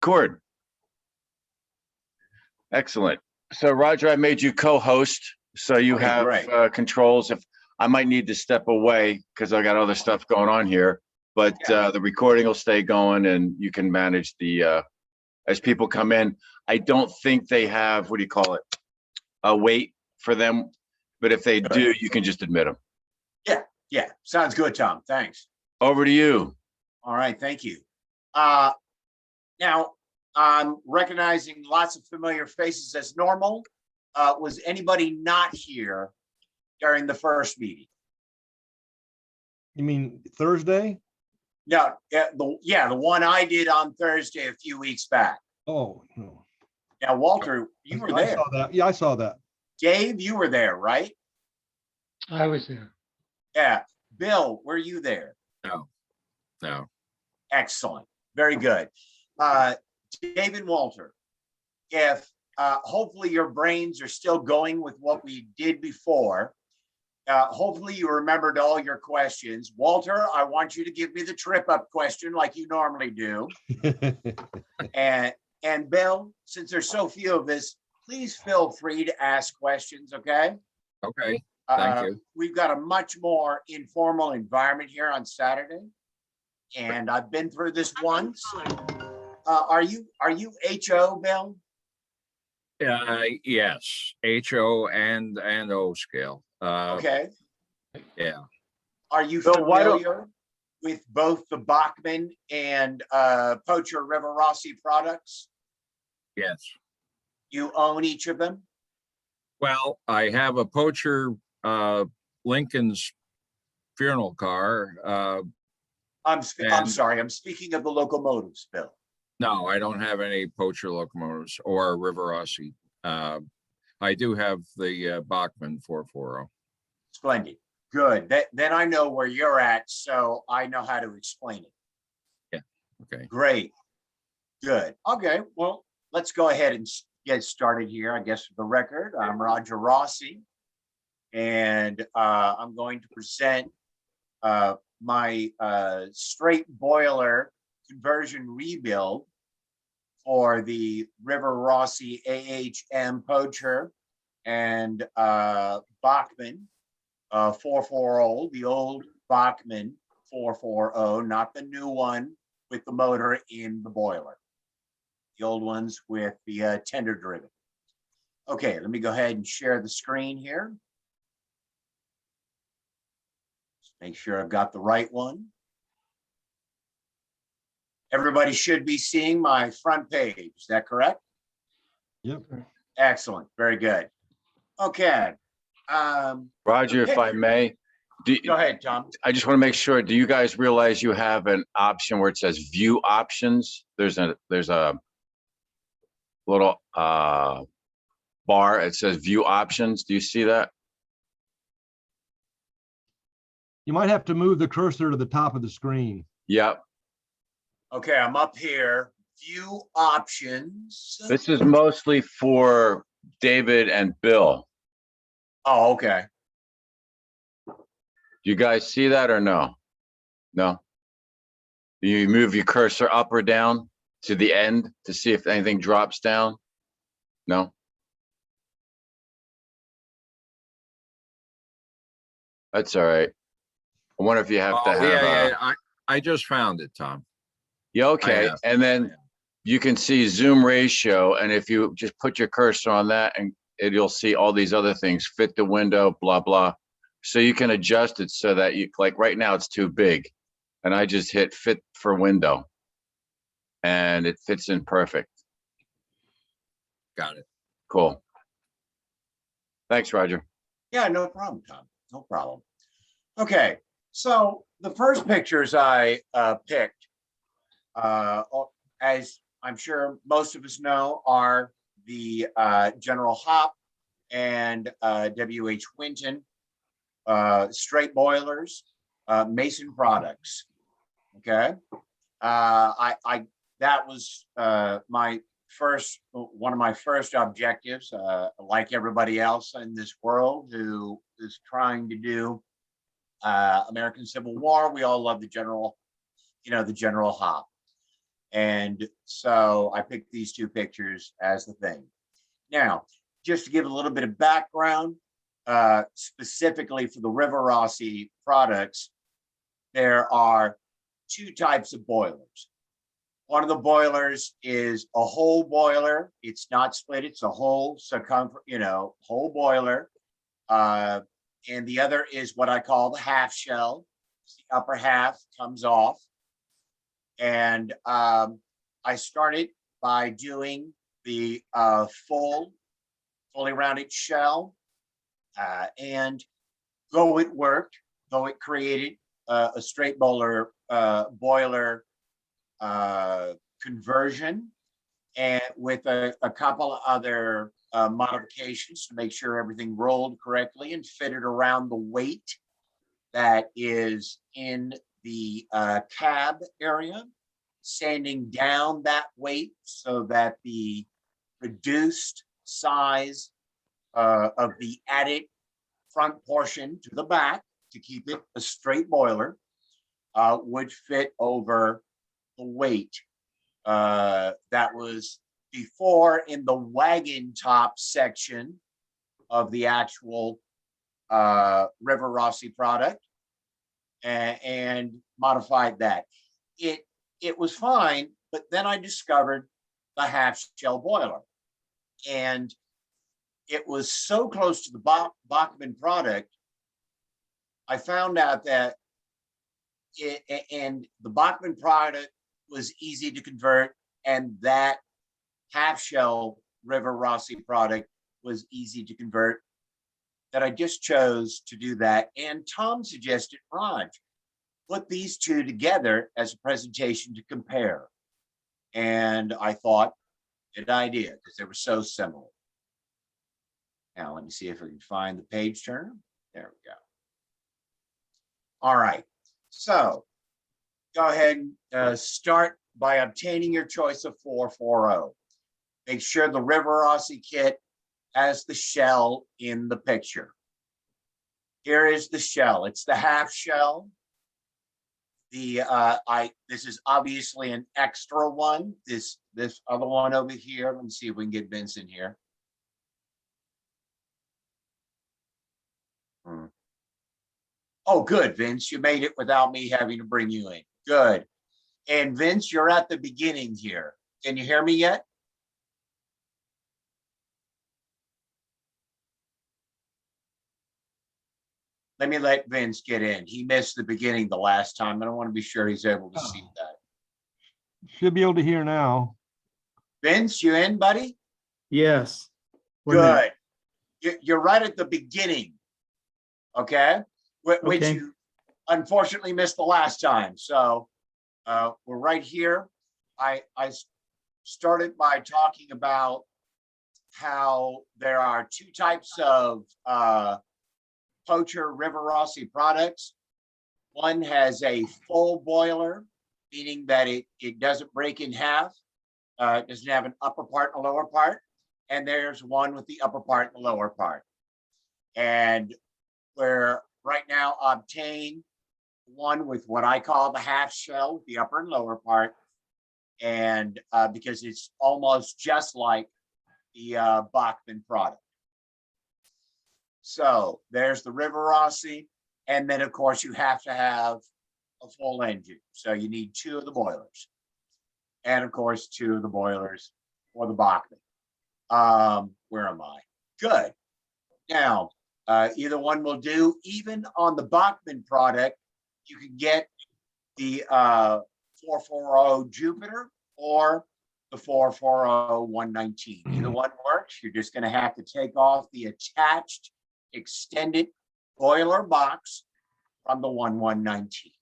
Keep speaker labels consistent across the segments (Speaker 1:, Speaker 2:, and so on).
Speaker 1: record. Excellent. So Roger, I made you co-host, so you have controls. If I might need to step away because I got other stuff going on here, but the recording will stay going, and you can manage the as people come in. I don't think they have, what do you call it, a wait for them, but if they do, you can just admit them.
Speaker 2: Yeah, sounds good, Tom. Thanks.
Speaker 1: Over to you.
Speaker 2: All right, thank you. Now, I'm recognizing lots of familiar faces as normal. Was anybody not here during the first meeting?
Speaker 3: You mean Thursday?
Speaker 2: No, the one I did on Thursday a few weeks back.
Speaker 3: Oh, no.
Speaker 2: Now, Walter, you were there.
Speaker 3: I saw that. Yeah, I saw that.
Speaker 2: Dave, you were there, right?
Speaker 4: I was there.
Speaker 2: Yeah. Bill, were you there?
Speaker 5: No.
Speaker 2: Excellent. Very good. Dave and Walter, if hopefully your brains are still going with what we did before, hopefully you remembered all your questions. Walter, I want you to give me the trip up question like you normally do. And Bill, since there's so few of us, please feel free to ask questions, okay?
Speaker 5: Okay, thank you.
Speaker 2: We've got a much more informal environment here on Saturday, and I've been through this once. Are you HO, Bill?
Speaker 5: Yes, HO and O scale.
Speaker 2: Okay.
Speaker 5: Yeah.
Speaker 2: Are you
Speaker 1: Bill,
Speaker 2: familiar with both the Bachmann and Poacher RIVAROSSI products?
Speaker 5: Yes.
Speaker 2: You own each of them?
Speaker 5: Well, I have a Poacher Lincoln's funeral car.
Speaker 2: I'm sorry, I'm speaking of the locomotives, Bill.
Speaker 5: No, I don't have any Poacher locomotives or RIVAROSSI. I do have the Bachmann 440.
Speaker 2: Splendid. Good. Then I know where you're at, so I know how to explain it.
Speaker 5: Yeah. Okay.
Speaker 2: Great. Good. Okay. Well, let's go ahead and get started here. I guess for the record, I'm Roger Rossi, and I'm going to present my straight boiler conversion rebuild for the RIVAROSSI AHM Poacher and Bachmann 440, the old Bachmann 440, not the new one with the motor in the boiler. The old ones with the tender driven. Okay, let me go ahead and share the screen here. Just make sure I've got the right one. Everybody should be seeing my front page. Is that correct?
Speaker 3: Yep.
Speaker 2: Excellent. Very good. Okay.
Speaker 1: Roger, if I may.
Speaker 2: Go ahead, Tom.
Speaker 1: I just want to make sure, do you guys realize you have an option where it says view options? There's a little bar, it says view options. Do you see that?
Speaker 3: You might have to move the cursor to the top of the screen.
Speaker 1: Yep.
Speaker 2: Okay, I'm up here. View options.
Speaker 1: This is mostly for David and Bill.
Speaker 2: Oh, okay.
Speaker 1: Do you guys see that or no? No? Do you move your cursor up or down to the end to see if anything drops down? No? That's all right. I wonder if you have to have
Speaker 5: yeah. I just found it, Tom.
Speaker 1: Yeah, okay. And then you can see zoom ratio, and if you just put your cursor on that, and you'll see all these other things, fit the window, blah, blah. So you can adjust it so that you, like right now it's too big, and I just hit fit for window and it fits in perfect.
Speaker 5: Got it.
Speaker 1: Cool. Thanks, Roger.
Speaker 2: Yeah, no problem, Tom. No problem. Okay, so the first pictures I picked, as I'm sure most of us know, are the General Hop and W.H. Winton straight boilers, Mason products. Okay, that was one of my first objectives, like everybody else in this world who is trying to do American Civil War. We all love the General, the General Hop. And so I picked these two pictures as the thing. Now, just to give a little bit of background, specifically for the RIVAROSSI products, there are two types of boilers. One of the boilers is a whole boiler. It's not split, it's a whole circumference, whole boiler. And the other is what I call the half shell. The upper half comes off. And I started by doing the fully rounded shell. And though it worked, though it created a straight boiler conversion, and with a couple of other modifications to make sure everything rolled correctly and fitted around the weight that is in the cab area, sanding down that weight so that the reduced size of the added front portion to the back to keep it a straight boiler would fit over the weight that was before in the wagon top section of the actual RIVAROSSI product, and modified that. It was fine, but then I discovered the half shell boiler, and it was so close to the Bachmann product. I found out that the Bachmann product was easy to convert, and that half shell RIVAROSSI product was easy to convert, that I just chose to do that. And Tom suggested, Raj, put these two together as a presentation to compare. And I thought, good idea, because they were so similar. Now, let me see if we can find the page turner. There we go. All right. So go ahead and start by obtaining your choice of 440. Make sure the RIVAROSSI kit has the shell in the picture. Here is the shell. It's the half shell. This is obviously an extra one. This other one over here. Let me see if we can get Vince in here. Oh, good, Vince. You made it without me having to bring you in. Good. And Vince, you're at the beginning here. Can you hear me yet? Let me let Vince get in. He missed the beginning the last time. I don't want to be sure he's able to see that.
Speaker 3: Should be able to hear now.
Speaker 2: Vince, you in, buddy?
Speaker 6: Yes.
Speaker 2: Good. You're right at the beginning. Okay. Which
Speaker 6: Okay.
Speaker 2: you unfortunately missed the last time. So we're right here. I started by talking about how there are two types of poacher RIVAROSSI products. One has a full boiler, meaning that it doesn't break in half. It doesn't have an upper part and a lower part. And there's one with the upper part and the lower part. And we're right now obtain one with what I call the half shell, the upper and lower part. And because it's almost just like the Bachmann product. So there's the RIVAROSSI. And then of course you have to have a full engine. So you need two of the boilers. And of course, two of the boilers for the Bachmann. Where am I? Good. Now, either one will do. Even on the Bachmann product, you can get the 440 Jupiter or the 440 119. Either one works. You're just going to have to take off the attached extended boiler box from the 119.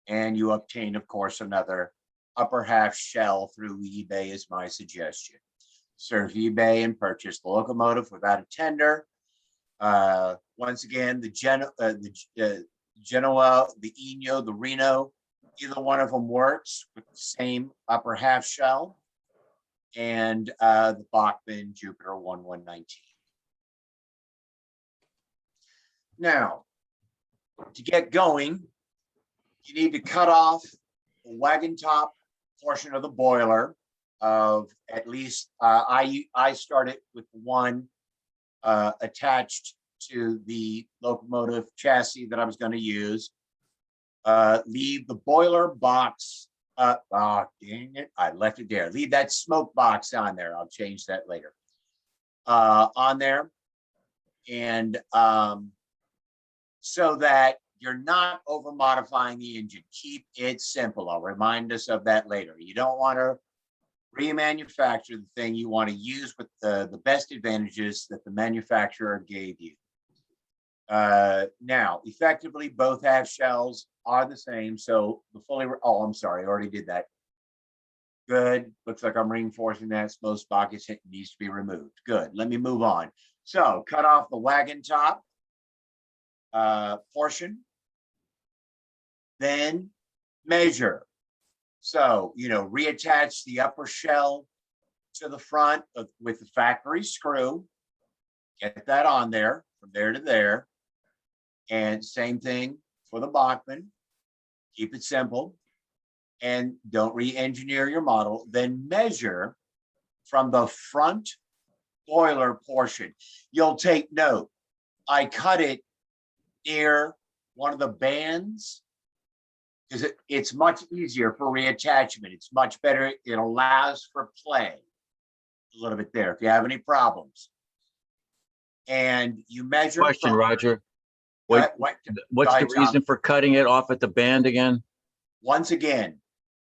Speaker 2: And you obtain, of course, another upper half shell through eBay is my suggestion. Surf eBay and purchase the locomotive without a tender. Once again, the Genoa, the Eno, the Reno, either one of them works with the same upper half shell, and the Bachmann Jupiter 1119. Now, to get going, you need to cut off wagon top portion of the boiler of at least, I started with one attached to the locomotive chassis that I was going to use. Leave the boiler box up. Oh, dang it. I left it there. Leave that smoke box on there. I'll change that later. On there. And so that you're not over modifying the engine. Keep it simple. I'll remind us of that later. You don't want to remanufacture the thing. You want to use with the best advantages that the manufacturer gave you. Now, effectively, both half shells are the same. So the fully, oh, I'm sorry, I already did that. Good. Looks like I'm reinforcing that. Most sockets needs to be removed. Good. Let me move on. So cut off the wagon top portion. Then measure. So, reattach the upper shell to the front with the factory screw. Get that on there from there to there. And same thing for the Bachmann. Keep it simple and don't re-engineer your model. Then measure from the front boiler portion. You'll take note. I cut it near one of the bands because it's much easier for reattachment. It's much better. It allows for play a little bit there if you have any problems. And you measure.
Speaker 1: Question, Roger. What's the reason for cutting it off at the band again?
Speaker 2: Once again,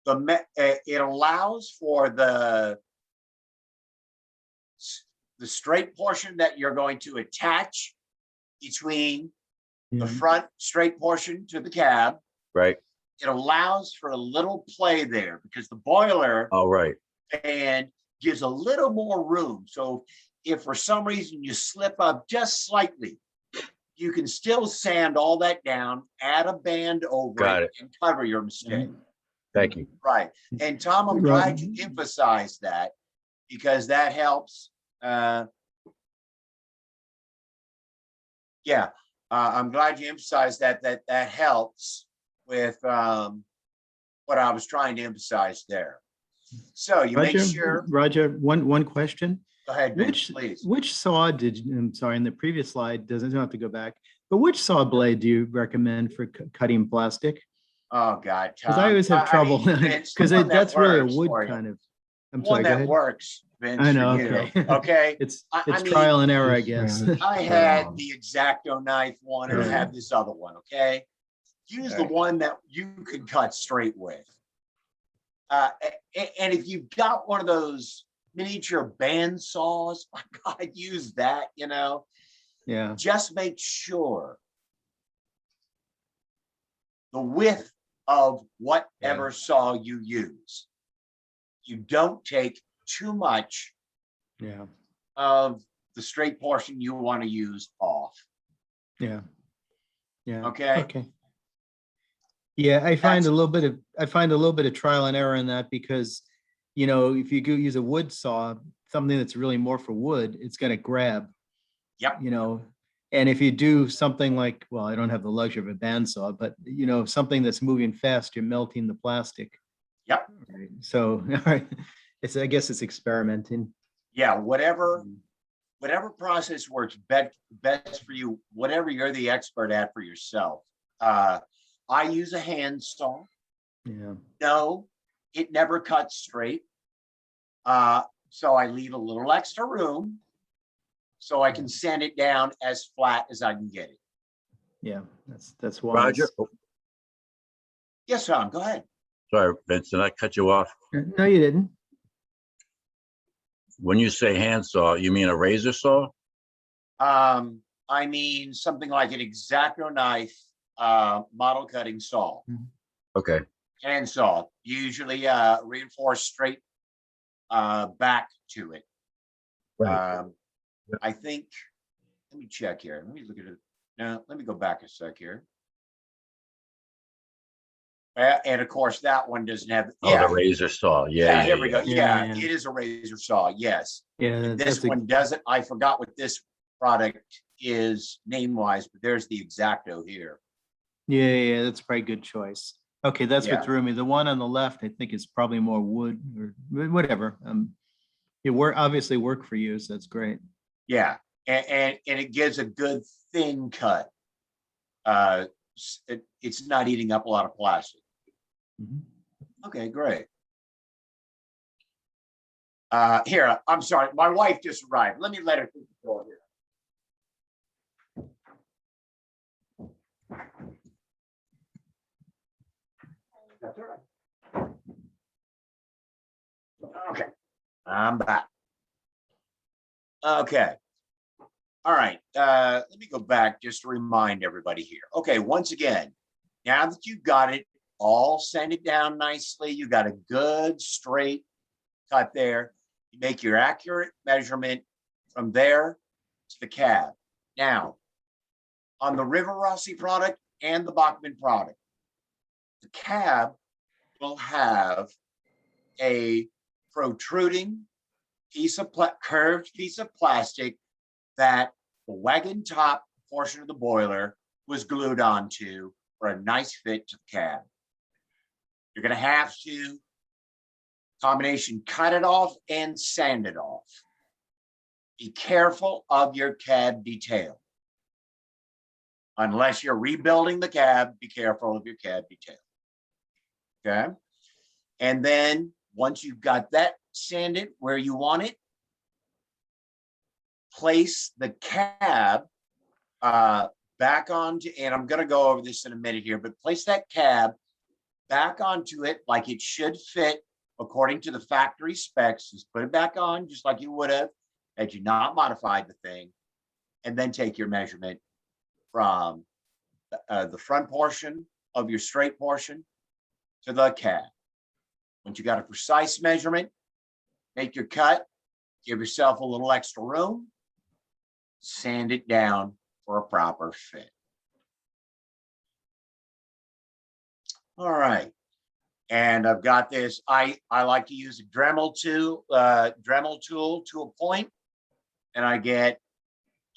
Speaker 2: it allows for the straight portion that you're going to attach between the front straight portion to the cab.
Speaker 1: Right.
Speaker 2: It allows for a little play there because the boiler band gives a little more room. So if for some reason you slip up just slightly, you can still sand all that down, add a band over it, and cover your mistake.
Speaker 1: Thank you.
Speaker 2: Right. And Tom, I'm glad you emphasized that because that helps. I'm glad you emphasized that helps with what I was trying to emphasize there. So you
Speaker 6: Roger,
Speaker 2: make sure.
Speaker 6: Roger, one question.
Speaker 2: Go ahead, Vince, please.
Speaker 6: Which saw I'm sorry, in the previous slide, doesn't have to go back, but which saw blade do you recommend for cutting plastic?
Speaker 2: Oh, God.
Speaker 6: Because I always have trouble, because that's really a wood kind of. I'm sorry, go
Speaker 2: that
Speaker 6: ahead.
Speaker 2: Works, Vince.
Speaker 6: I know,
Speaker 2: for you.
Speaker 6: okay.
Speaker 2: Okay.
Speaker 6: It's
Speaker 2: I mean,
Speaker 6: trial and error, I guess.
Speaker 2: I had the X-Acto knife one and I have this other one, okay? Use the one that you can cut straight with. And if you've got one of those miniature band saws, my God, use that,
Speaker 6: Yeah.
Speaker 2: Just make sure the width of whatever saw you use. You don't take too much of the straight portion you want to use off.
Speaker 6: Yeah.
Speaker 2: Okay.
Speaker 6: Okay. Yeah, I find a little bit of trial and error in that because, if you use a wood saw, something that's really more for wood, it's going to grab.
Speaker 2: Yep.
Speaker 6: And if you do something like, well, I don't have the luxury of a bandsaw, but something that's moving fast, you're melting the plastic.
Speaker 2: Yep.
Speaker 6: Right. So, all right. I guess it's experimenting.
Speaker 2: Yeah. Whatever process works best for you, whatever you're the expert at for yourself. I use a hand saw.
Speaker 6: Yeah.
Speaker 2: No, it never cuts straight. So I leave a little extra room so I can sand it down as flat as I can get it.
Speaker 6: Yeah, that's why.
Speaker 1: Roger.
Speaker 2: Yes, Tom, go ahead.
Speaker 1: Sorry, Vincent, I cut you off.
Speaker 6: No, you didn't.
Speaker 1: When you say handsaw, you mean a razor saw?
Speaker 2: I mean something like an X-Acto knife model cutting saw.
Speaker 1: Okay.
Speaker 2: Hand saw, usually reinforced straight back to it.
Speaker 1: Right.
Speaker 2: I think, let me check here. Let me look at it. Now, let me go back a sec here. And of course, that one doesn't have.
Speaker 1: The razor saw. Yeah.
Speaker 2: Here we go.
Speaker 6: Yeah.
Speaker 2: It is a razor saw. Yes.
Speaker 6: Yeah.
Speaker 2: This one doesn't. I forgot what this product is name wise, but there's the X-Acto here.
Speaker 6: Yeah, that's probably a good choice. Okay, that's
Speaker 2: Yeah.
Speaker 6: what threw me. The one on the left, I think is probably more wood or whatever. It obviously worked for you, so that's great.
Speaker 2: Yeah, and it gives a good thin cut. It's not eating up a lot of plastic.
Speaker 6: Mhm.
Speaker 2: Okay, great. Here, I'm sorry, my wife just arrived. Let me let her through the door here. That's all right. Okay, I'm back. Okay. All right, let me go back just to remind everybody here. Okay, once again, now that you've got it all sanded down nicely, you got a good straight cut there. You make your accurate measurement from there to the cab. Now, on the RIVAROSSI product and the Bachmann product, the cab will have a protruding curved piece of plastic that the wagon top portion of the boiler was glued onto for a nice fit to the cab. You're going to have to combination cut it off and sand it off. Be careful of your cab detail. Unless you're rebuilding the cab, be careful of your cab detail. Okay. And then once you've got that sanded where you want it, place the cab back onto, and I'm going to go over this in a minute here, but place that cab back onto it like it should fit according to the factory specs. Just put it back on just like you would have had you not modified the thing, and then take your measurement from the front portion of your straight portion to the cab. Once you got a precise measurement, make your cut, give yourself a little extra room, sand it down for a proper fit. All right. And I've got this. I like to use a Dremel tool to a point, and I get,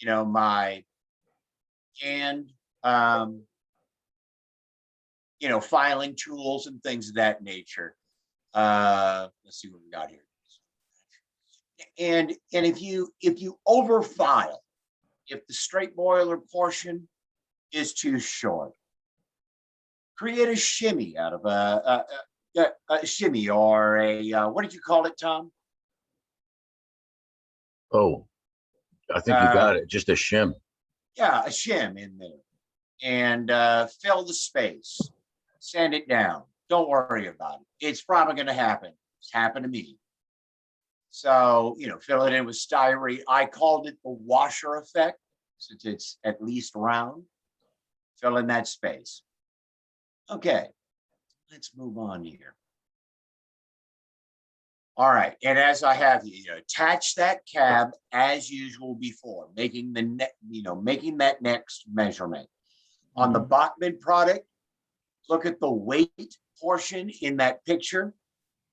Speaker 2: my hand, filing tools and things of that nature. Let's see what we got here. And if you over file, if the straight boiler portion is too short, create a shimmy out of a shimmy, or a what did you call it, Tom?
Speaker 1: Oh, I think you got it. Just a shim.
Speaker 2: Yeah, a shim in there, and fill the space, sand it down. Don't worry about it. It's probably going to happen. It's happened to me. So, fill it in with styrene. I called it the washer effect, since it's at least round. Fill in that space. Okay, let's move on here. All right, and as I have you, attach that cab as usual before, making the making that next measurement. On the Bachmann product, look at the weight portion in that picture.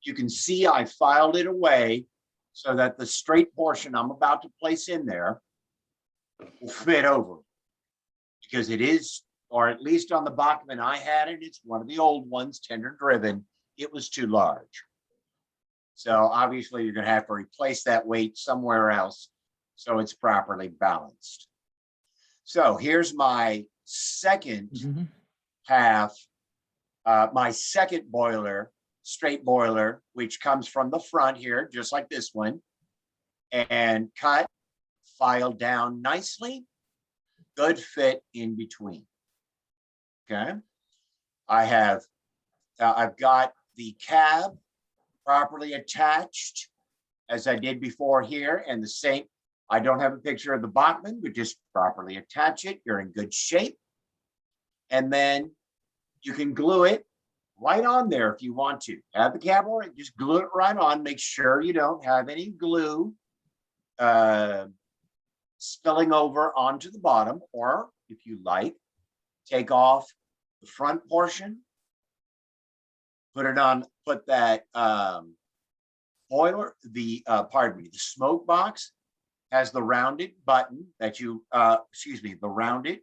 Speaker 2: You can see I filed it away so that the straight portion I'm about to place in there will fit over, because it is, or at least on the Bachmann I had it, it's one of the old ones, tender driven, it was too large. So obviously you're going to have to replace that weight somewhere else so it's properly balanced. So here's my second half, my second boiler, straight boiler, which comes from the front here, just like this one, and cut, file down nicely, good fit in between. Okay, I've got the cab properly attached as I did before here, and the same. I don't have a picture of the Bachmann, but just properly attach it. You're in good shape, and then you can glue it right on there if you want to. Have the cab on it, just glue it right on. Make sure you don't have any glue spilling over onto the bottom, or if you like, take off the front portion, put that boiler, the smoke box has the rounded button that the rounded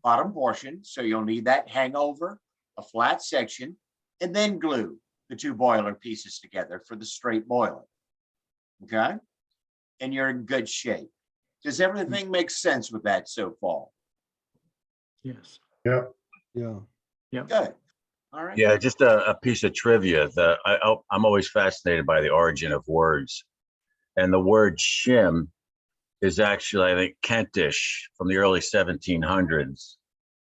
Speaker 2: bottom portion. So you'll need that hangover, a flat section. and then glue the two boiler pieces together for the straight boiler. Okay? And you're in good shape. Does everything make sense with that so far?
Speaker 6: Yes.
Speaker 3: Yeah.
Speaker 2: Good. All right.
Speaker 1: Yeah, just a piece of trivia. I'm always fascinated by the origin of words. And the word shim is actually, I think, Kentish from the early 1700s.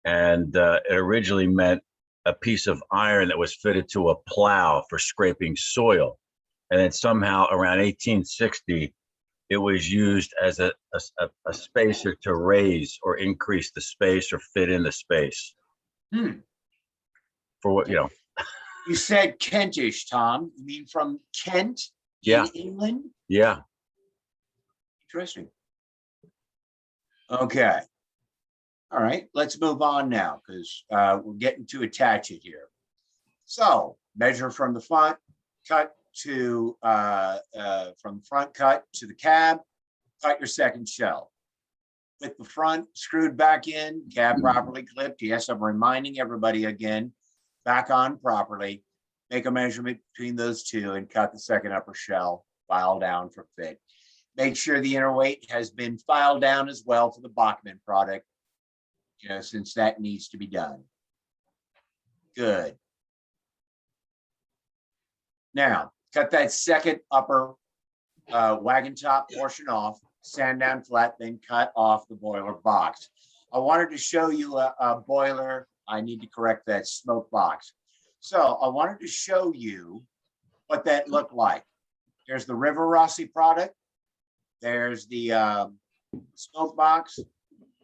Speaker 1: And it originally meant a piece of iron that was fitted to a plow for scraping soil. And then somehow around 1860, it was used as a spacer to raise or increase the space or fit in the space. For what,
Speaker 2: You said Kentish, Tom. You mean from Kent
Speaker 1: Yeah.
Speaker 2: in England?
Speaker 1: Yeah.
Speaker 2: Interesting. Okay. All right, let's move on now because we're getting to attach it here. So measure from the front, cut to from the front cut to the cab, cut your second shell. With the front screwed back in, cab properly clipped. Yes, I'm reminding everybody again, back on properly. Make a measurement between those two and cut the second upper shell, file down for fit. Make sure the inner weight has been filed down as well for the Bachmann product, since that needs to be done. Good. Now, cut that second upper wagon top portion off, sand down flat, then cut off the boiler box. I wanted to show you a boiler. I need to correct that smoke box. So I wanted to show you what that looked like. There's the RIVAROSSI product. There's the smoke box.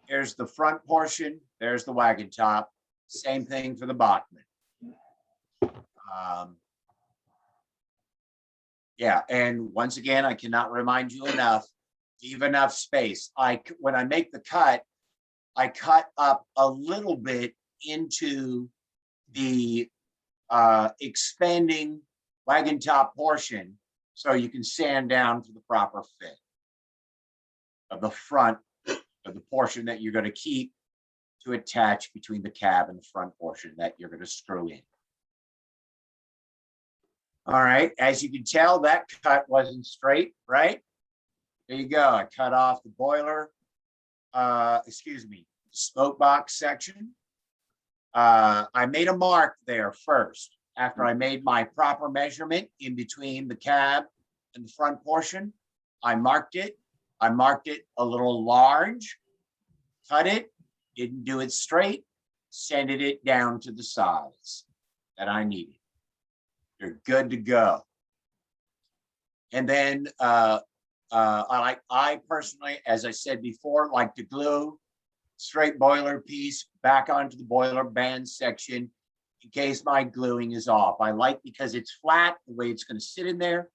Speaker 2: There's the front portion. There's the wagon top. Same thing for the Bachmann. Yeah, and once again, I cannot remind you enough, leave enough space. When I make the cut, I cut up a little bit into the expanding wagon top portion so you can sand down for the proper fit of the front of the portion that you're going to keep to attach between the cab and the front portion that you're going to screw in. All right, as you can tell, that cut wasn't straight, right? There you go. I cut off the boiler, smoke box section. I made a mark there first. After I made my proper measurement in between the cab and the front portion, I marked it. I marked it a little large, cut it, didn't do it straight, sanded it down to the size that I needed. You're good to go. And then I personally, as I said before, like to glue straight boiler piece back onto the boiler band section in case my gluing is off. I like because it's flat, the way it's going to sit in there,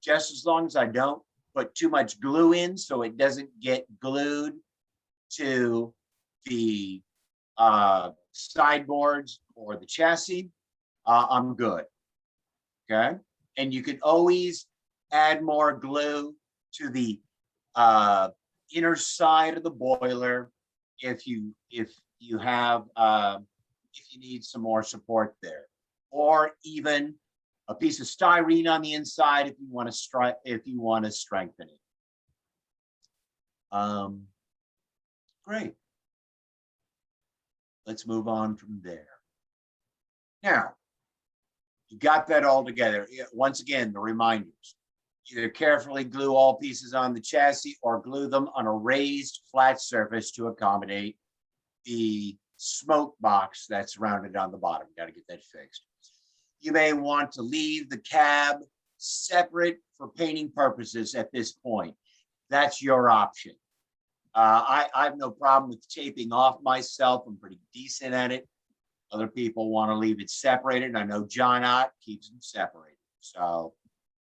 Speaker 2: just as long as I don't put too much glue in so it doesn't get glued to the sideboards or the chassis, I'm good. Okay, and you can always add more glue to the inner side of the boiler if you need some more support there, or even a piece of styrene on the inside if you want to strengthen it. Great. Let's move on from there. Now, you got that all together. Once again, the reminders. Either carefully glue all pieces on the chassis or glue them on a raised flat surface to accommodate the smoke box that's rounded on the bottom. Got to get that fixed. You may want to leave the cab separate for painting purposes at this point. That's your option. I have no problem with taping off myself. I'm pretty decent at it. Other people want to leave it separated. And I know John Ott keeps them separated. So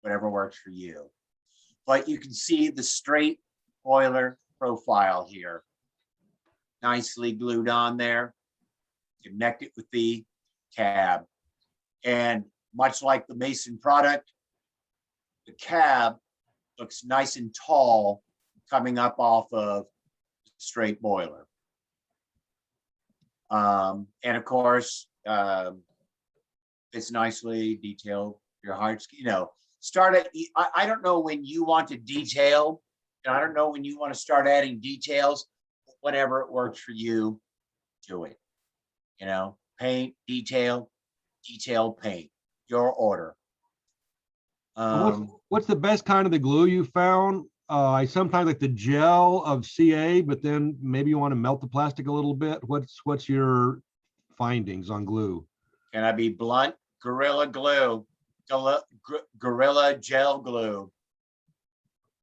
Speaker 2: whatever works for you. But you can see the straight boiler profile here. Nicely glued on there. Connect it with the cab. And much like the Mason product, the cab looks nice and tall coming up off of the straight boiler. And of course, the It's nicely detailed. Your heart's, start at, I don't know when you want to detail. And I don't know when you want to start adding details. Whatever it works for you, do it. Paint, detail, paint, your order.
Speaker 3: What's the best kind of the glue you found? I sometimes like the gel of CA, but then maybe you want to melt the plastic a little bit. What's your findings on glue?
Speaker 2: Can I be blunt? Gorilla Glue, Gorilla Gel Glue.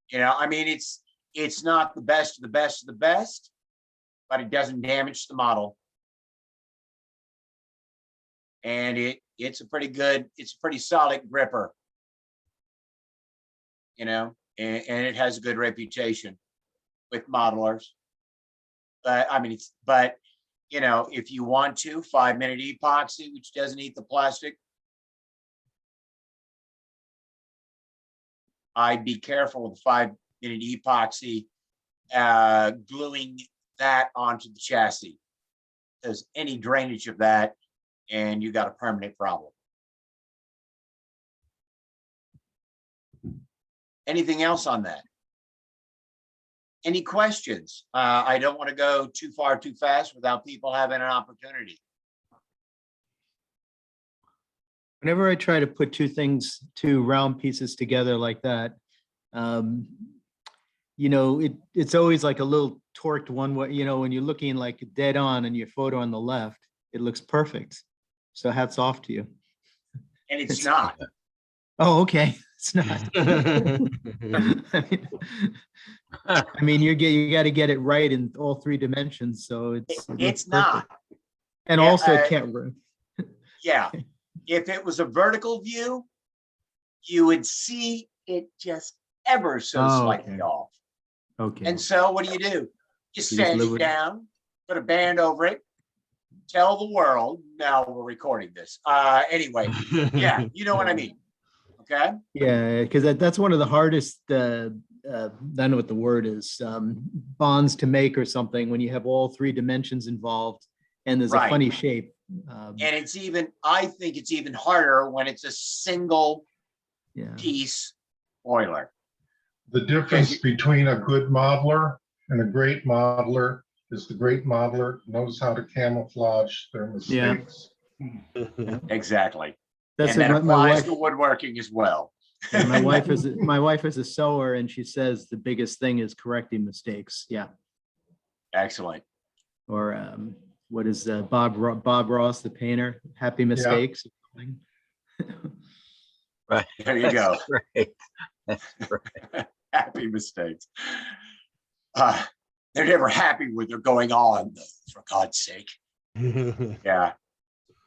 Speaker 2: It's not the best of the best of the best, but it doesn't damage the model. And it's a pretty solid gripper. And it has a good reputation with modelers. But if you want to, 5-minute epoxy, which doesn't eat the plastic, I'd be careful with 5-minute epoxy gluing that onto the chassis. There's any drainage of that, and you got a permanent problem. Anything else on that? Any questions? I don't want to go too far too fast without people having an opportunity.
Speaker 6: Whenever I try to put two round pieces together like that, it's always like a little torqued one way, when you're looking like dead on in your photo on the left, it looks perfect. So hats off to you.
Speaker 2: And it's not.
Speaker 6: Oh, okay. It's not. You got to get it right in all 3 dimensions. So
Speaker 2: it's not.
Speaker 6: And
Speaker 2: Yeah,
Speaker 6: also it can't run.
Speaker 2: Yeah. If it was a vertical view, you would see it just ever so slightly off.
Speaker 6: Okay.
Speaker 2: And so what do? You
Speaker 6: just
Speaker 2: sand
Speaker 6: live
Speaker 2: it
Speaker 6: with
Speaker 2: down, put a band over it, tell the world, now we're recording this. Anyway, yeah, you know what I mean. Okay.
Speaker 6: Yeah, because that's one of the hardest, I don't know what the word is, bonds to make or something when you have all 3 dimensions involved and there's
Speaker 2: Right.
Speaker 6: a funny shape.
Speaker 2: And I think it's even harder when it's a single
Speaker 6: Yeah.
Speaker 2: piece boiler.
Speaker 7: The difference between a good modeler and a great modeler is the great modeler knows how to camouflage their mistakes.
Speaker 2: Exactly.
Speaker 6: That's
Speaker 2: And that
Speaker 6: what my
Speaker 2: applies
Speaker 6: wife.
Speaker 2: to woodworking as well.
Speaker 6: Yeah, my wife is a sewer, and she says the biggest thing is correcting mistakes. Yeah.
Speaker 2: Excellent.
Speaker 6: Or what is Bob Ross, the painter? Happy mistakes.
Speaker 1: Right.
Speaker 2: There you go.
Speaker 1: Right. That's right.
Speaker 2: Happy mistakes. They're never happy with their going on, though, for God's sake. Yeah.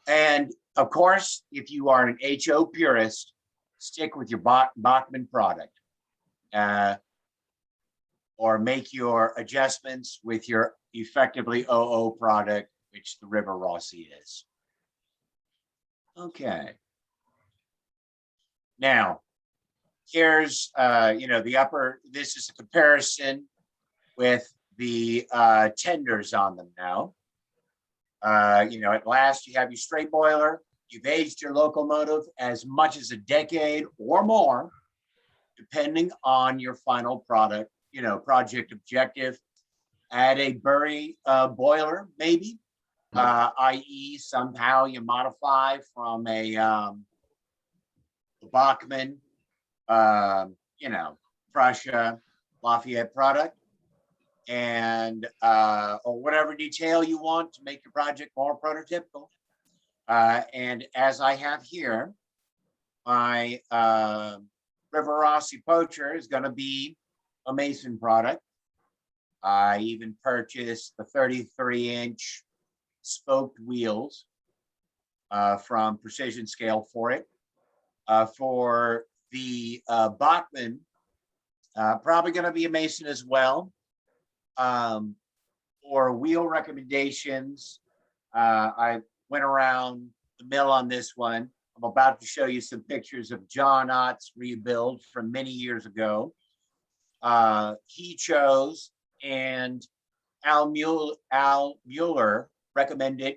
Speaker 2: And of course, if you are an HO purist, stick with your Bachmann product, or make your adjustments with your effectively OO product, which the RIVAROSSI is. Okay. Now, here's this is a comparison with the tenders on them now. At last you have your straight boiler, you've aged your locomotive as much as a decade or more, depending on your final product, project objective. Add a bury boiler, maybe, i.e. somehow you modify from a Bachmann, Prussia, Lafayette product, and or whatever detail you want to make your project more prototypical. And as I have here, my RIVAROSSI poacher is going to be a Mason product. I even purchased the 33-inch spoked wheels from Precision Scale for it. For the Bachmann, probably going to be a Mason as well. For wheel recommendations, I went around the mill on this one. I'm about to show you some pictures of John Ott's rebuild from many years ago. He chose, and Al Mueller recommended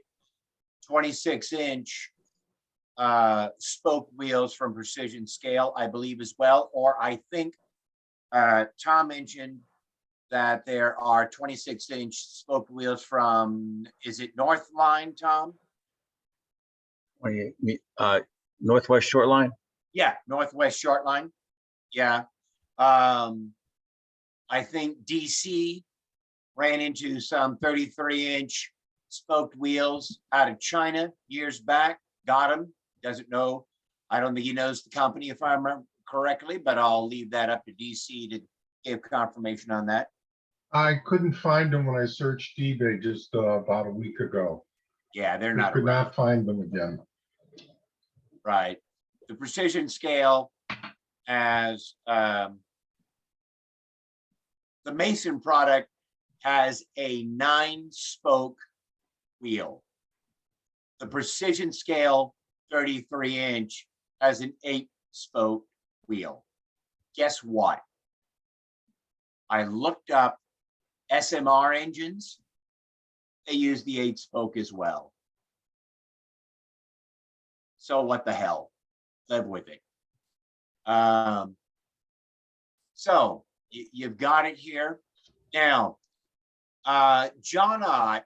Speaker 2: 26-inch spoke wheels from Precision Scale, I believe as well, or I think Tom mentioned that there are 26-inch spoke wheels from, is it Northline, Tom?
Speaker 1: Northwest Short Line?
Speaker 2: Yeah, Northwest Short Line. Yeah. I think DC ran into some 33-inch spoked wheels out of China years back. Got them. Doesn't know. I don't think he knows the company if I remember correctly, but I'll leave that up to DC to give confirmation on that.
Speaker 7: I couldn't find them when I searched eBay just about a week ago.
Speaker 2: Yeah, they're
Speaker 7: I
Speaker 2: not
Speaker 7: could
Speaker 2: around.
Speaker 7: not find them again.
Speaker 2: Right. The Precision Scale as the Mason product has a 9-spoke wheel. The Precision Scale 33-inch has an 8-spoke wheel. Guess what? I looked up SMR engines. They use the 8-spoke as well. So what the hell? Live with it. So you've got it here. Now, John Ott,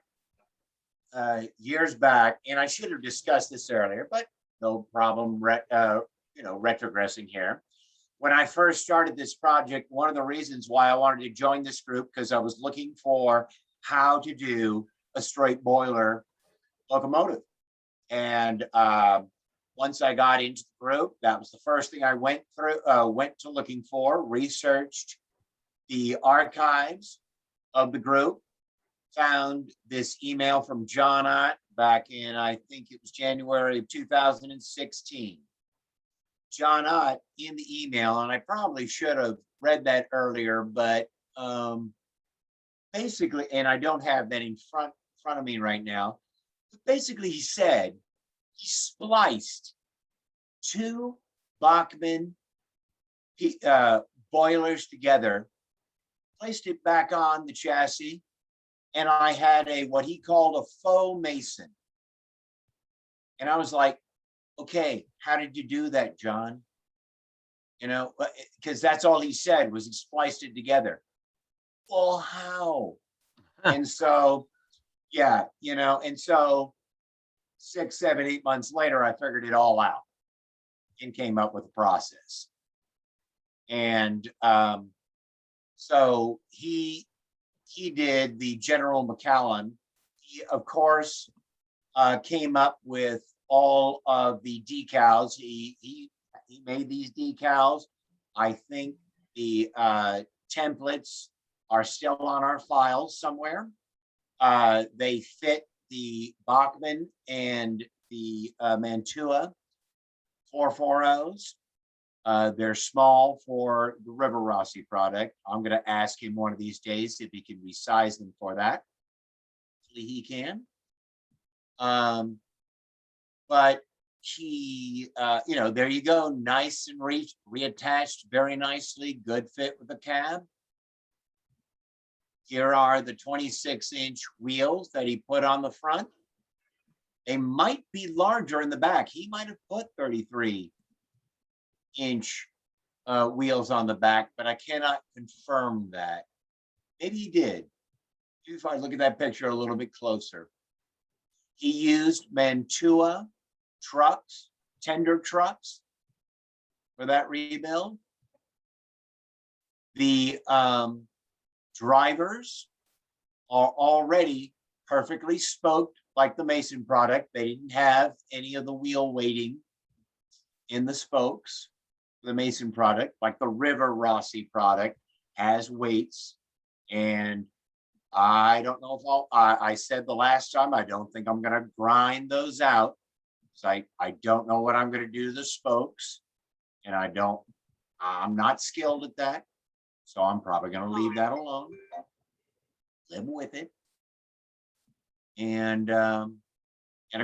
Speaker 2: years back, and I should have discussed this earlier, but no problem, retrogressing here. When I first started this project, one of the reasons why I wanted to join this group, because I was looking for how to do a straight boiler locomotive. And once I got into the group, that was the first thing I went to looking for, researched the archives of the group, found this email from John Ott back in, I think it was January of 2016. John Ott in the email, and I probably should have read that earlier, but basically, and I don't have that in front of me right now, but basically he said he spliced 2 Bachmann boilers together, placed it back on the chassis, and I had what he called a faux Mason. And I was like, okay, how did you do that, John? You know, because that's all he said was he spliced it together. Well, how? And so, yeah, you know, and so 6, 7, 8 months later, I figured it all out and came up with a process. And so he did the General McCallum. He, of course, came up with all of the decals. He made these decals. I think the templates are still on our files somewhere. They fit the Bachmann and the Mantua 440s. They're small for the RIVAROSSI product. I'm going to ask him one of these days if he can resize them for that. Hopefully he can. But he, you know, there you go. Nice and reattached very nicely. Good fit with the cab. Here are the 26-inch wheels that he put on the front. They might be larger in the back. He might have put 33-inch wheels on the back, but I cannot confirm that. Maybe he did. If I look at that picture a little bit closer. He used Mantua trucks, tender trucks for that rebuild. The drivers are already perfectly spoked like the Mason product. They didn't have any of the wheel weighting in the spokes. The Mason product, like the RIVAROSSI product, has weights. And I don't know if I said the last time, I don't think I'm going to grind those out. So I don't know what I'm going to do to the spokes. And I'm not skilled at that. So I'm probably going to leave that alone. Live with it. And of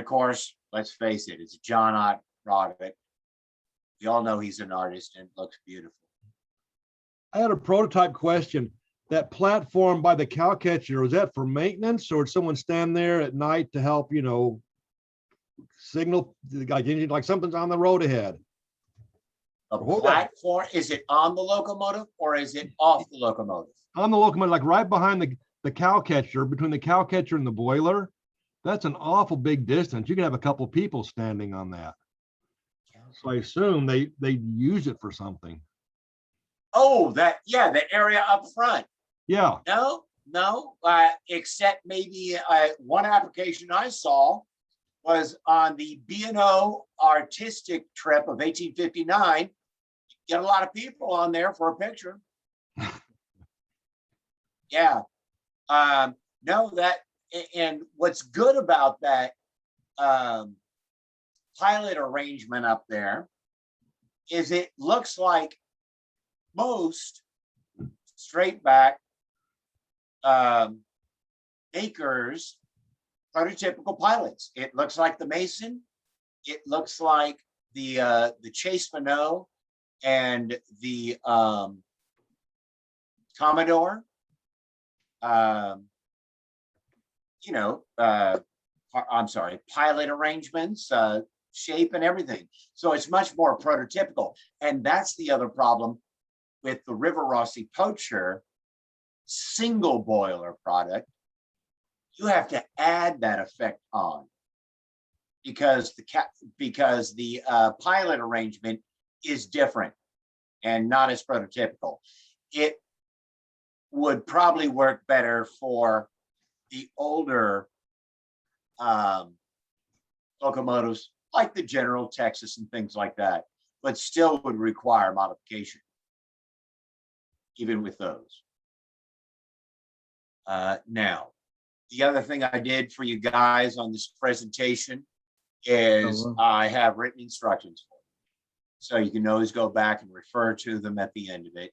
Speaker 2: course, let's face it, it's a John Ott product. We all know he's an artist and it looks beautiful.
Speaker 3: I had a prototype question. That platform by the cow catcher, was that for maintenance or would someone stand there at night to help, you know, signal, like something's on the road ahead.
Speaker 2: A
Speaker 3: Hold on.
Speaker 2: platform, is it on the locomotive or is it off the locomotive?
Speaker 3: On the locomotive, like right behind the cow catcher, between the cow catcher and the boiler. That's an awful big distance. You could have a couple people standing on that. So I assume they use it for something.
Speaker 2: Oh, yeah, the area up front.
Speaker 3: Yeah.
Speaker 2: No, except maybe one application I saw was on the B&O artistic trip of 1859. Get a lot of people on there for a picture. Yeah. No, and what's good about that pilot arrangement up there is it looks like most straight back makers prototypical pilots. It looks like the Mason, it looks like the Chase Minot and the Commodore. I'm sorry, pilot arrangements, shape and everything. So it's much more prototypical. And that's the other problem with the RIVAROSSI Poacher single boiler product. You have to add that effect on because the pilot arrangement is different and not as prototypical. It would probably work better for the older locomotives like the General Texas and things like that, but still would require modification even with those. Now, the other thing I did for you guys on this presentation is I have written instructions for you. So you can always go back and refer to them at the end of it,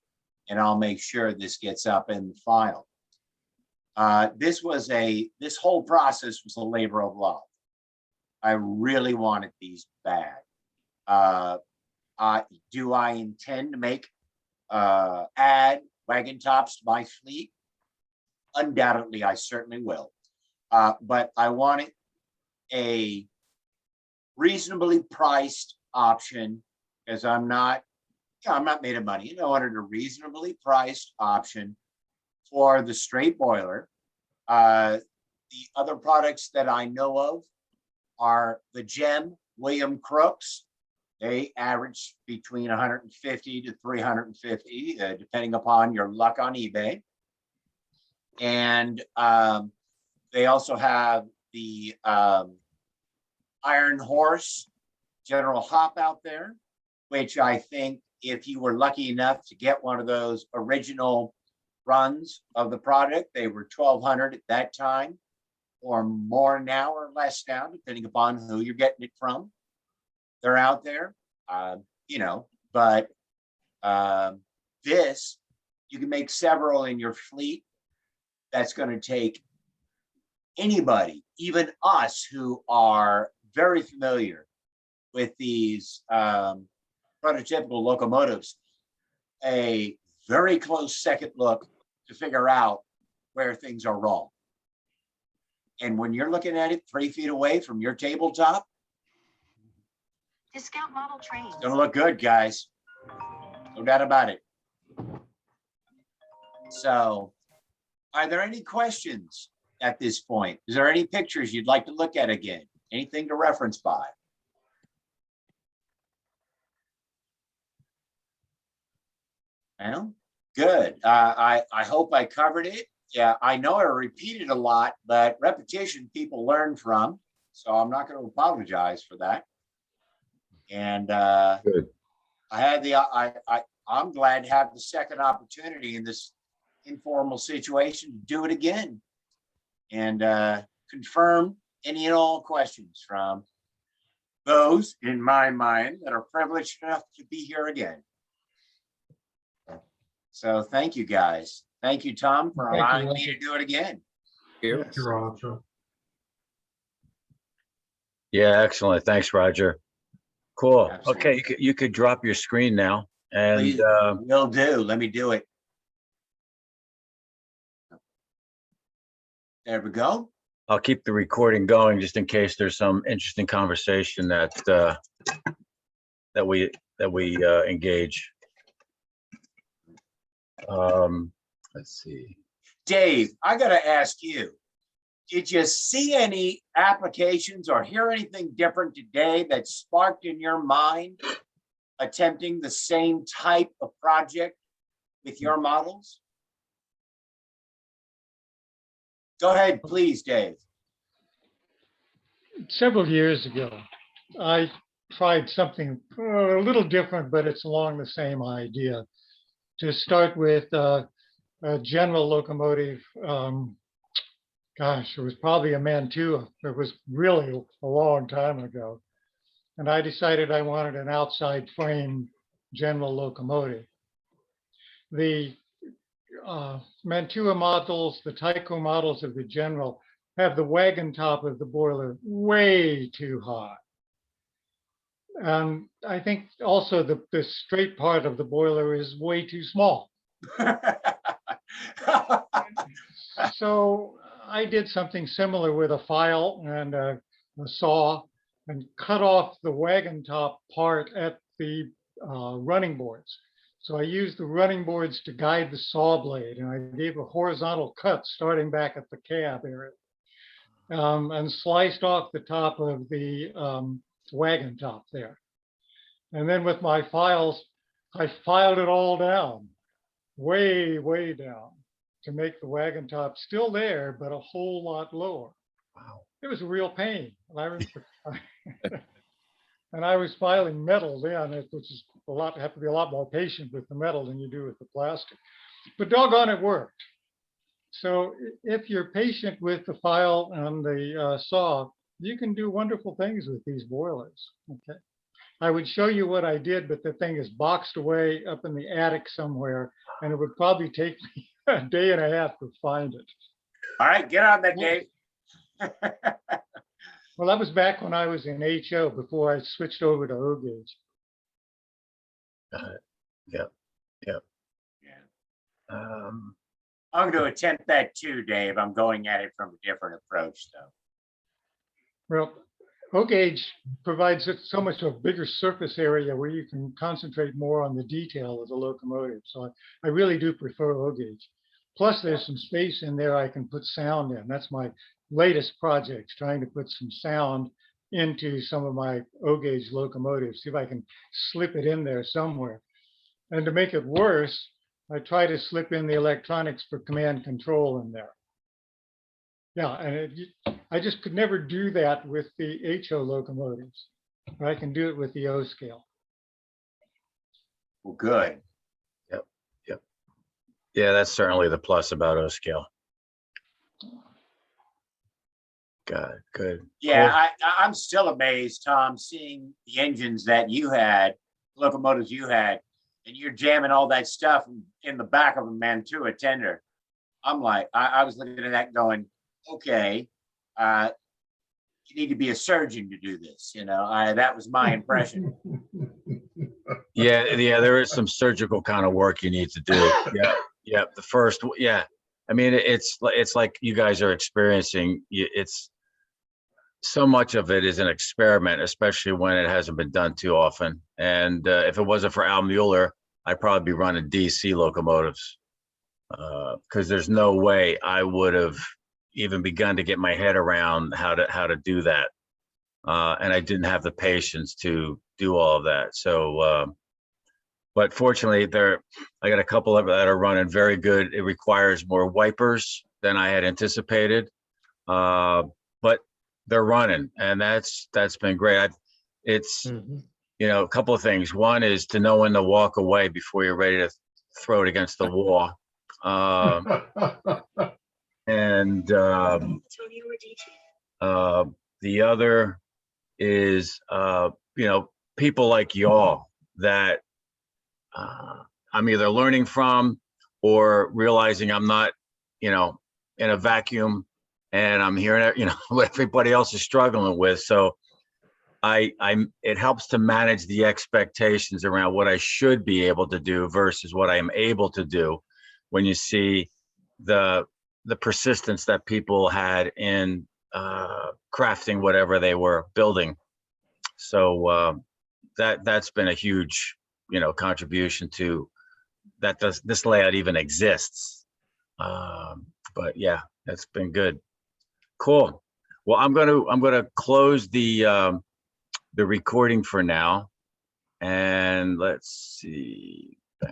Speaker 2: and I'll make sure this gets up in the file. This whole process was a labor of love. I really wanted these bad. Do I intend to add wagon tops to my fleet? Undoubtedly, I certainly will. But I wanted a reasonably priced option because I'm not made of money. I wanted a reasonably priced option for the straight boiler. The other products that I know of are the Gem William Crooks. They average between 150 to 350, depending upon your luck on eBay. And they also have the Iron Horse General Hop out there, which I think if you were lucky enough to get one of those original runs of the product, they were $1,200 at that time, or more now or less now, depending upon who you're getting it from. They're out there, but this, you can make several in your fleet. That's going to take anybody, even us who are very familiar with these prototypical locomotives, a very close second look to figure out where things are wrong. And when you're looking at it 3 feet away from your tabletop,
Speaker 8: discount model trains.
Speaker 2: It's going to look good, guys. No doubt about it. So, are there any questions at this point? Is there any pictures you'd like to look at again? Anything to reference by? Well, good. I hope I covered it. Yeah, I know I repeated a lot, but repetition people learn from, so I'm not going to apologize for that. And
Speaker 1: Good.
Speaker 2: I'm glad to have the second opportunity in this informal situation to do it again and confirm any and all questions from those in my mind that are privileged enough to be here again. So thank you, guys. Thank you, Tom, for allowing me to do it again.
Speaker 7: Thank you, Roger.
Speaker 1: Yeah, excellent. Thanks, Roger. Cool.
Speaker 2: Absolutely.
Speaker 1: Okay, you could drop your screen now. And
Speaker 2: Please, will do. Let me do it. There we go.
Speaker 1: I'll keep the recording going just in case there's some interesting conversation that we engage. Let's see.
Speaker 2: Dave, I gotta ask you, did you see any applications or hear anything different today that sparked in your mind attempting the same type of project with your models? Go ahead, please, Dave.
Speaker 4: Several years ago, I tried something a little different, but it's along the same idea. To start with a General locomotive, gosh, it was probably a Mantua. It was really a long time ago. And I decided I wanted an outside frame General locomotive. The Mantua models, the Tyco models of the General have the wagon top of the boiler way too high. I think also the straight part of the boiler is way too small. So I did something similar with a file and a saw and cut off the wagon top part at the running boards. So I used the running boards to guide the saw blade, and I gave a horizontal cut starting back at the cab area, and sliced off the top of the wagon top there. And then with my files, I filed it all down, way, way down, to make the wagon top still there, but a whole lot lower.
Speaker 1: Wow.
Speaker 4: It was a real pain. And I was filing metal then, which is have to be a lot more patient with the metal than you do with the plastic. But doggone, it worked. So if you're patient with the file and the saw, you can do wonderful things with these boilers. Okay. I would show you what I did, but the thing is boxed away up in the attic somewhere, and it would probably take me a day and a half to find it.
Speaker 2: All right, get on that, Dave.
Speaker 4: Well, that was back when I was in HO before I switched over to O gauge.
Speaker 1: Yep.
Speaker 2: Yeah. I'm going to attempt that too, Dave. I'm going at it from a different approach, though.
Speaker 4: Well, O gauge provides so much of a bigger surface area where you can concentrate more on the detail of the locomotive. So I really do prefer O gauge. Plus, there's some space in there I can put sound in. That's my latest project, trying to put some sound into some of my O gauge locomotives, see if I can slip it in there somewhere. And to make it worse, I try to slip in the electronics for command control in there. Yeah, and I just could never do that with the HO locomotives, but I can do it with the O scale.
Speaker 2: Well, good.
Speaker 1: Yep. Yeah, that's certainly the plus about O scale. Got it. Good.
Speaker 2: Yeah, I'm still amazed, Tom, seeing the engines that you had, locomotives you had, and you're jamming all that stuff in the back of a Mantua tender. I'm like, I was looking at that going, okay, you need to be a surgeon to do this. You know, that was my impression.
Speaker 1: Yeah, there is some surgical kind of work you need to do. Yeah. The first, yeah. I mean, it's like you guys are experiencing. It's so much of it is an experiment, especially when it hasn't been done too often. And if it wasn't for Al Mueller, I'd probably be running DC locomotives because there's no way I would have even begun to get my head around how to do that. And I didn't have the patience to do all of that. So, but fortunately, I got a couple of that are running very good. It requires more wipers than I had anticipated, but they're running, and that's been great. It's you know, a couple of things. One is to know when to walk away before you're ready to throw it against the wall. And the other is, you know, people like y'all that I'm either learning from or realizing I'm not, you know, in a vacuum and I'm hearing, you know, what everybody else is struggling with. So it helps to manage the expectations around what I should be able to do versus what I am able to do when you see the persistence that people had in crafting whatever they were building. So that's been a huge, contribution to that. This layout even exists. But yeah, that's been good. Cool. Well, I'm gonna close the recording for now, and let's see.